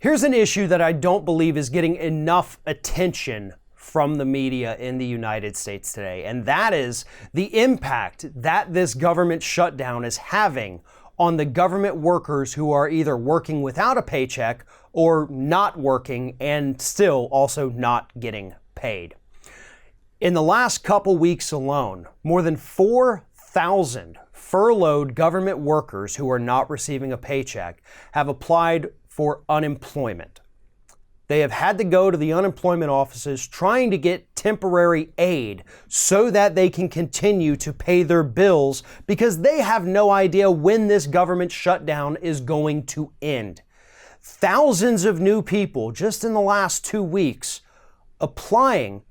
Here's an issue that I don't believe is getting enough attention from the media in the United States today, and that is the impact that this government shutdown is having on the government workers who are either working without a paycheck or not working and still also not getting paid. In the last couple weeks alone, more than 4,000 furloughed government workers who are not receiving a paycheck have applied for unemployment. They have had to go to the unemployment offices trying to get temporary aid so that they can continue to pay their bills because they have no idea when this government shutdown is going to end. Thousands of new people just in the last 2 weeks applying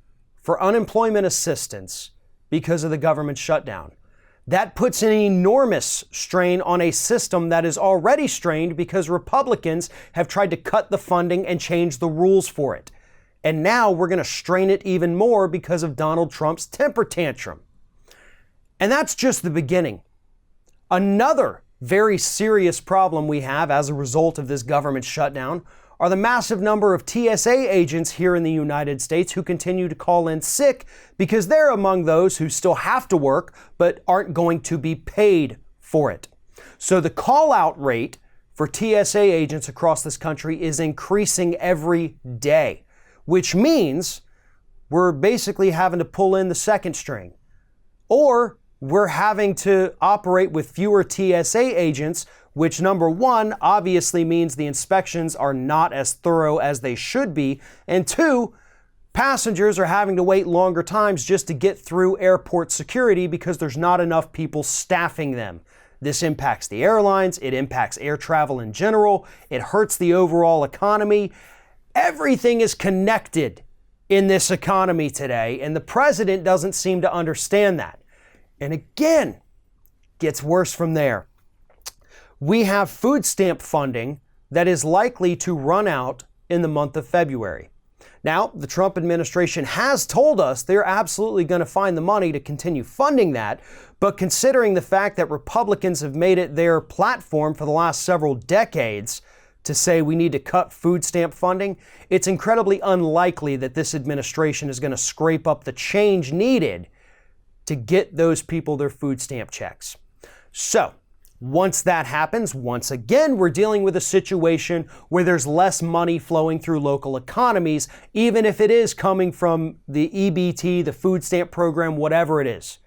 for unemployment assistance because of the government shutdown. That puts an enormous strain on a system that is already strained because Republicans have tried to cut the funding and change the rules for it. And now we're going to strain it even more because of Donald Trump's temper tantrum. And that's just the beginning. Another very serious problem we have as a result of this government shutdown are the massive number of TSA agents here in the United States who continue to call in sick because they're among those who still have to work but aren't going to be paid for it. So the call-out rate for TSA agents across this country is increasing every day, which means we're basically having to pull in the second string, or we're having to operate with fewer TSA agents, which number one, obviously means the inspections are not as thorough as they should be. And two, passengers are having to wait longer times just to get through airport security because there's not enough people staffing them. This impacts the airlines, it impacts air travel in general, it hurts the overall economy. Everything is connected in this economy today, and the president doesn't seem to understand that. And again, gets worse from there. We have food stamp funding that is likely to run out in the month of February. Now, the Trump administration has told us they're absolutely going to find the money to continue funding that, but considering the fact that Republicans have made it their platform for the last several decades to say we need to cut food stamp funding, it's incredibly unlikely that this administration is going to scrape up the change needed to get those people their food stamp checks. So, once that happens, once again, we're dealing with a situation where there's less money flowing through local economies, even if it is coming from the EBT, the food stamp program, whatever it is.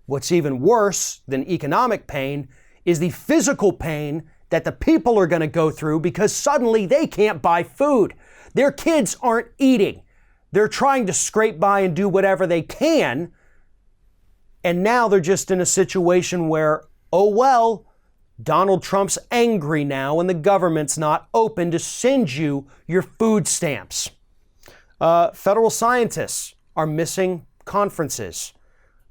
What's even worse than economic pain is the physical pain that the people are going to go through because suddenly they can't buy food. Their kids aren't eating. They're trying to scrape by and do whatever they can. And now they're just in a situation where, oh well, Donald Trump's angry now and the government's not open to send you your food stamps. Federal scientists are missing conferences.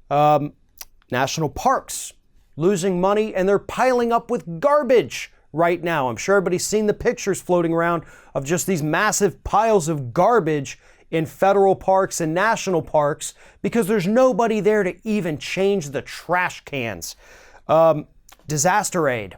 National parks losing money, and they're piling up with garbage right now. I'm sure everybody's seen the pictures floating around of just these massive piles of garbage in federal parks and national parks because there's nobody there to even change the trash cans. Disaster aid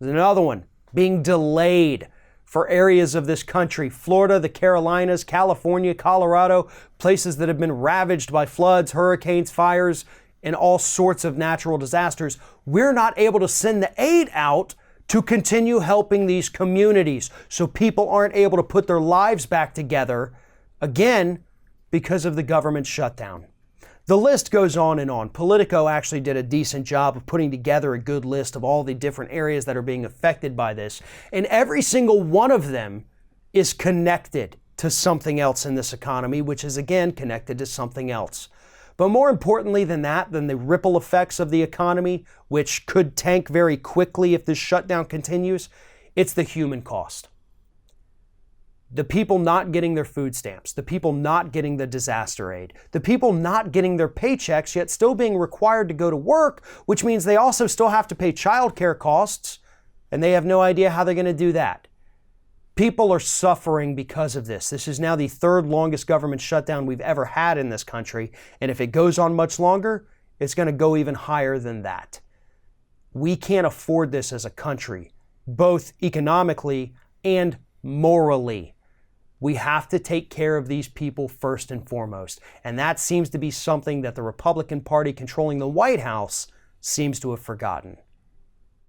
is another one being delayed for areas of this country. Florida, the Carolinas, California, Colorado, places that have been ravaged by floods, hurricanes, fires, and all sorts of natural disasters. We're not able to send the aid out to continue helping these communities so people aren't able to put their lives back together again because of the government shutdown. The list goes on and on. Politico actually did a decent job of putting together a good list of all the different areas that are being affected by this. And every single one of them is connected to something else in this economy, which is again connected to something else. But more importantly than that, than the ripple effects of the economy, which could tank very quickly if this shutdown continues, it's the human cost. The people not getting their food stamps, the people not getting the disaster aid, the people not getting their paychecks yet still being required to go to work, which means they also still have to pay childcare costs, and they have no idea how they're going to do that. People are suffering because of this. This is now the third longest government shutdown we've ever had in this country, and if it goes on much longer, it's going to go even higher than that. We can't afford this as a country, both economically and morally. We have to take care of these people first and foremost. And that seems to be something that the Republican Party controlling the White House seems to have forgotten.